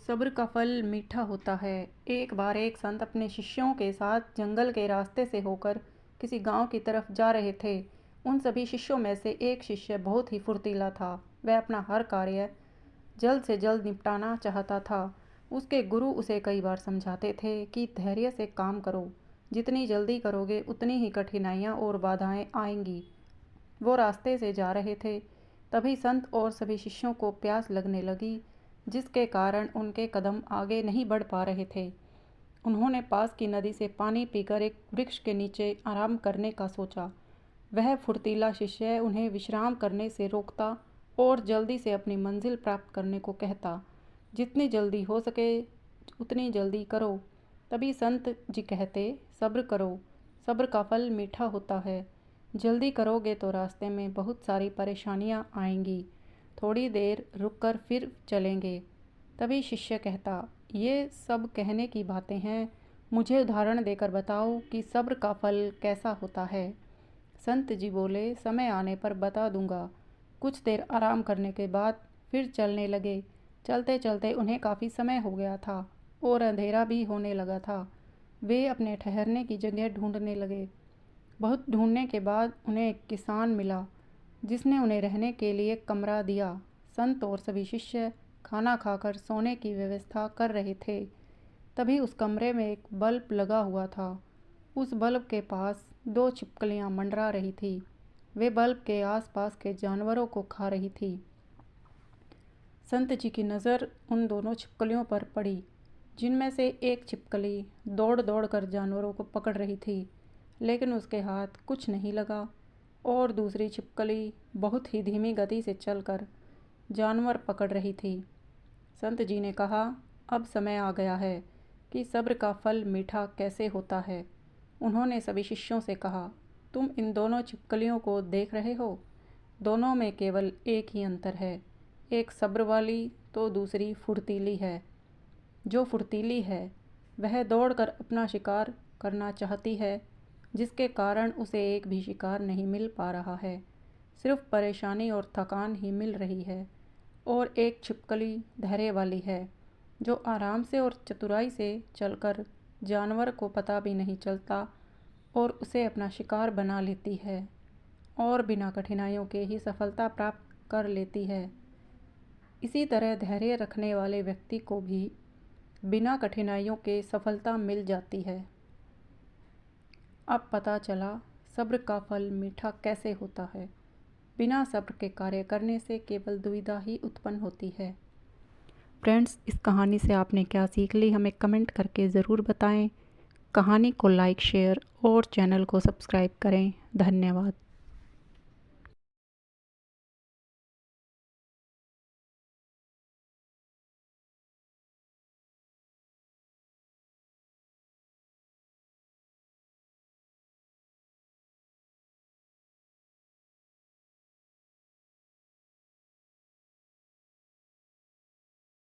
सब्र का फल मीठा होता है। एक बार एक संत अपने शिष्यों के साथ जंगल के रास्ते से होकर किसी गांव की तरफ जा रहे थे। उन सभी शिष्यों में से एक शिष्य बहुत ही फुर्तीला था। वह अपना हर कार्य जल्द से जल्द निपटाना चाहता था। उसके गुरु उसे कई बार समझाते थे कि धैर्य से काम करो, जितनी जल्दी करोगे उतनी ही कठिनाइयाँ और बाधाएं आएंगी। वो रास्ते से जा रहे थे, तभी संत और सभी शिष्यों को प्यास लगने लगी, जिसके कारण उनके कदम आगे नहीं बढ़ पा रहे थे। उन्होंने पास की नदी से पानी पीकर एक वृक्ष के नीचे आराम करने का सोचा। वह फुर्तीला शिष्य उन्हें विश्राम करने से रोकता और जल्दी से अपनी मंजिल प्राप्त करने को कहता। जितनी जल्दी हो सके उतनी जल्दी करो। तभी संत जी कहते, सब्र करो, सब्र का फल मीठा होता है। जल्दी करोगे तो रास्ते में बहुत सारी परेशानियां आएंगी। थोड़ी देर रुककर फिर चलेंगे। तभी शिष्य कहता, ये सब कहने की बातें हैं, मुझे उदाहरण देकर बताओ कि सब्र का फल कैसा होता है। संत जी बोले, समय आने पर बता दूंगा। कुछ देर आराम करने के बाद फिर चलने लगे। चलते चलते उन्हें काफ़ी समय हो गया था और अंधेरा भी होने लगा था। वे अपने ठहरने की जगह ढूंढने लगे। बहुत ढूंढने के बाद उन्हें एक किसान मिला, जिसने उन्हें रहने के लिए कमरा दिया। संत और सभी शिष्य खाना खाकर सोने की व्यवस्था कर रहे थे। तभी उस कमरे में एक बल्ब लगा हुआ था। उस बल्ब के पास दो छिपकलियां मंडरा रही थी। वे बल्ब के आसपास के जानवरों को खा रही थी। संत जी की नज़र उन दोनों छिपकलियों पर पड़ी, जिनमें से एक छिपकली दौड़ दौड़ कर जानवरों को पकड़ रही थी, लेकिन उसके हाथ कुछ नहीं लगा, और दूसरी छिपकली बहुत ही धीमी गति से चलकर जानवर पकड़ रही थी। संत जी ने कहा, अब समय आ गया है कि सब्र का फल मीठा कैसे होता है। उन्होंने सभी शिष्यों से कहा, तुम इन दोनों छिपकलियों को देख रहे हो? दोनों में केवल एक ही अंतर है, एक सब्र वाली तो दूसरी फुर्तीली है। जो फुर्तीली है वह दौड़कर अपना शिकार करना चाहती है, जिसके कारण उसे एक भी शिकार नहीं मिल पा रहा है, सिर्फ परेशानी और थकान ही मिल रही है। और एक छिपकली धैर्य वाली है, जो आराम से और चतुराई से चलकर जानवर को पता भी नहीं चलता और उसे अपना शिकार बना लेती है और बिना कठिनाइयों के ही सफलता प्राप्त कर लेती है। इसी तरह धैर्य रखने वाले व्यक्ति को भी बिना कठिनाइयों के सफलता मिल जाती है। अब पता चला सब्र का फल मीठा कैसे होता है। बिना सब्र के कार्य करने से केवल दुविधा ही उत्पन्न होती है। फ्रेंड्स, इस कहानी से आपने क्या सीख ली, हमें कमेंट करके ज़रूर बताएं। कहानी को लाइक, शेयर और चैनल को सब्सक्राइब करें। धन्यवाद।